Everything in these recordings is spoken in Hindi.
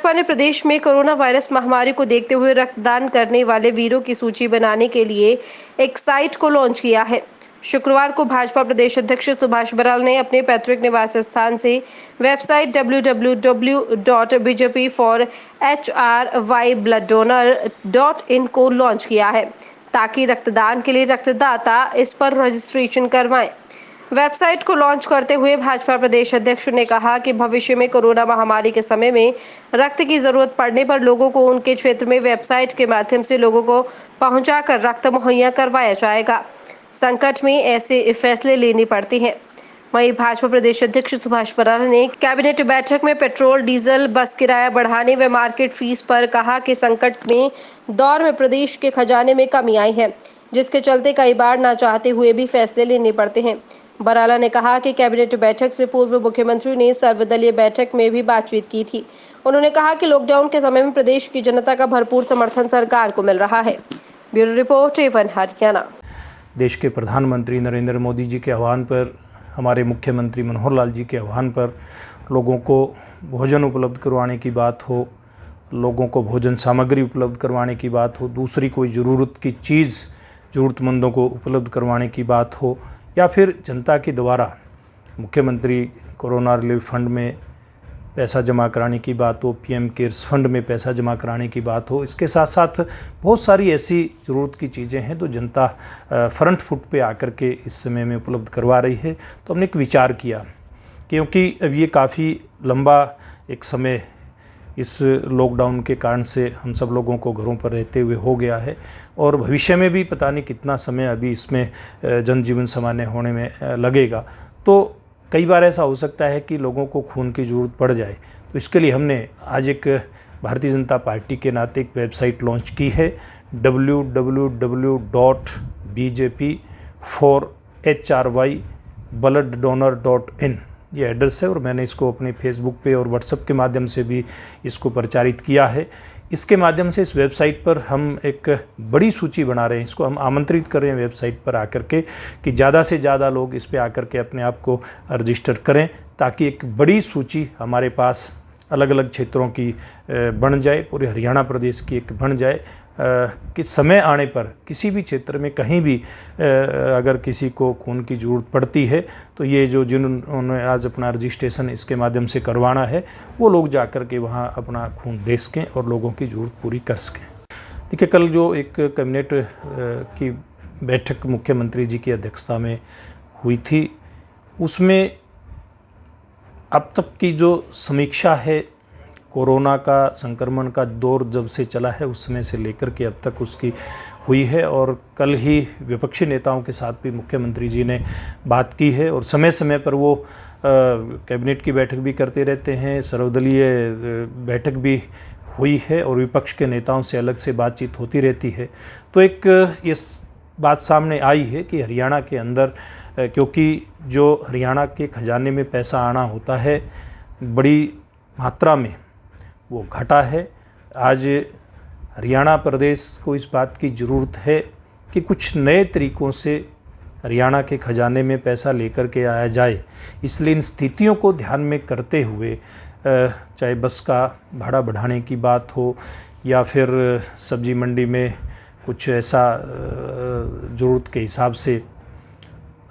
भाजपा ने प्रदेश में कोरोना वायरस महामारी को देखते हुए रक्तदान करने वाले वीरों की सूची बनाने के लिए एक साइट को लॉन्च किया है। शुक्रवार को भाजपा प्रदेश अध्यक्ष सुभाष बराल ने अपने पैतृक निवास स्थान से वेबसाइट www.bjp4HRYbloodDonor.in को लॉन्च किया है, ताकि रक्तदान के लिए रक्तदाता इस पर रजिस्ट्रेशन करवाएं। वेबसाइट को लॉन्च करते हुए भाजपा प्रदेश अध्यक्ष ने कहा कि भविष्य में कोरोना महामारी के समय में रक्त की जरूरत पड़ने पर लोगों को उनके क्षेत्र में वेबसाइट के माध्यम से लोगों को पहुंचाकर रक्त मुहैया करवाया जाएगा। संकट में ऐसे फैसले लेने पड़ते हैं। वहीं भाजपा प्रदेश अध्यक्ष सुभाष बराल ने कैबिनेट बैठक में पेट्रोल, डीजल, बस किराया बढ़ाने व मार्केट फीस पर कहा कि संकट में दौर में प्रदेश के खजाने में कमी आई है, जिसके चलते कई बार ना चाहते हुए भी फैसले लेने पड़ते हैं। बराला ने कहा कि कैबिनेट बैठक से पूर्व मुख्यमंत्री ने सर्वदलीय बैठक में भी बातचीत की थी। उन्होंने कहा कि लॉकडाउन के समय में प्रदेश की जनता का भरपूर समर्थन सरकार को मिल रहा है। Bureau report, A1 Haryana. देश के प्रधानमंत्री नरेंद्र मोदी जी के आह्वान पर, हमारे मुख्यमंत्री मनोहर लाल जी के आह्वान पर लोगों को भोजन उपलब्ध करवाने की बात हो, लोगों को भोजन सामग्री उपलब्ध करवाने की बात हो, दूसरी कोई ज़रूरत की चीज़ ज़रूरतमंदों को उपलब्ध करवाने की बात हो, या फिर जनता के द्वारा मुख्यमंत्री कोरोना रिलीफ फंड में पैसा जमा कराने की बात हो, PM केयर्स फंड में पैसा जमा कराने की बात हो, इसके साथ साथ बहुत सारी ऐसी ज़रूरत की चीज़ें हैं तो जनता फ्रंट फुट पे आकर के इस समय में उपलब्ध करवा रही है। तो हमने एक विचार किया, क्योंकि अब ये काफ़ी लंबा एक समय इस लॉकडाउन के कारण से हम सब लोगों को घरों पर रहते हुए हो गया है, और भविष्य में भी पता नहीं कितना समय अभी इसमें जनजीवन सामान्य होने में लगेगा। तो कई बार ऐसा हो सकता है कि लोगों को खून की ज़रूरत पड़ जाए। तो इसके लिए हमने आज एक भारतीय जनता पार्टी के नाते एक वेबसाइट लॉन्च की है, www.bjp4HRYbloodDonor.in ये एड्रेस है, और मैंने इसको अपने फेसबुक पे और व्हाट्सएप के माध्यम से भी इसको प्रचारित किया है। इसके माध्यम से इस वेबसाइट पर हम एक बड़ी सूची बना रहे हैं। इसको हम आमंत्रित कर रहे हैं वेबसाइट पर आकर के कि ज़्यादा से ज़्यादा लोग इस पे आकर के अपने आप को रजिस्टर करें, ताकि एक बड़ी सूची हमारे पास अलग अलग क्षेत्रों की बन जाए, पूरे हरियाणा प्रदेश की एक बन जाए, कि समय आने पर किसी भी क्षेत्र में कहीं भी अगर किसी को खून की ज़रूरत पड़ती है तो ये जो जिन्होंने आज अपना रजिस्ट्रेशन इसके माध्यम से करवाना है वो लोग जाकर के वहाँ अपना खून दे सकें और लोगों की ज़रूरत पूरी कर सकें। देखिए, कल जो एक कैबिनेट की बैठक मुख्यमंत्री जी की अध्यक्षता में हुई थी, उसमें अब तक की जो समीक्षा है, कोरोना का संक्रमण का दौर जब से चला है उस समय से लेकर के अब तक उसकी हुई है, और कल ही विपक्षी नेताओं के साथ भी मुख्यमंत्री जी ने बात की है, और समय समय पर वो कैबिनेट की बैठक भी करते रहते हैं, सर्वदलीय बैठक भी हुई है, और विपक्ष के नेताओं से अलग से बातचीत होती रहती है। तो एक ये बात सामने आई है कि हरियाणा के अंदर, क्योंकि जो हरियाणा के खजाने में पैसा आना होता है बड़ी मात्रा में वो घटा है। आज हरियाणा प्रदेश को इस बात की ज़रूरत है कि कुछ नए तरीक़ों से हरियाणा के खजाने में पैसा लेकर के आया जाए। इसलिए इन स्थितियों को ध्यान में करते हुए, चाहे बस का भाड़ा बढ़ाने की बात हो या फिर सब्जी मंडी में कुछ ऐसा ज़रूरत के हिसाब से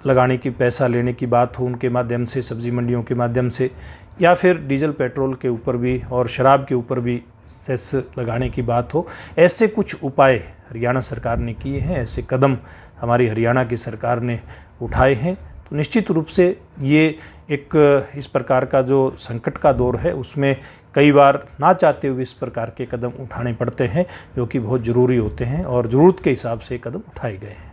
लगाने की पैसा लेने की बात हो, उनके माध्यम से, सब्जी मंडियों के माध्यम से, या फिर डीजल पेट्रोल के ऊपर भी और शराब के ऊपर भी सेस लगाने की बात हो, ऐसे कुछ उपाय हरियाणा सरकार ने किए हैं, ऐसे कदम हमारी हरियाणा की सरकार ने उठाए हैं। तो निश्चित रूप से ये एक इस प्रकार का जो संकट का दौर है उसमें कई बार ना चाहते हुए इस प्रकार के कदम उठाने पड़ते हैं, जो कि बहुत ज़रूरी होते हैं, और ज़रूरत के हिसाब से कदम उठाए गए हैं।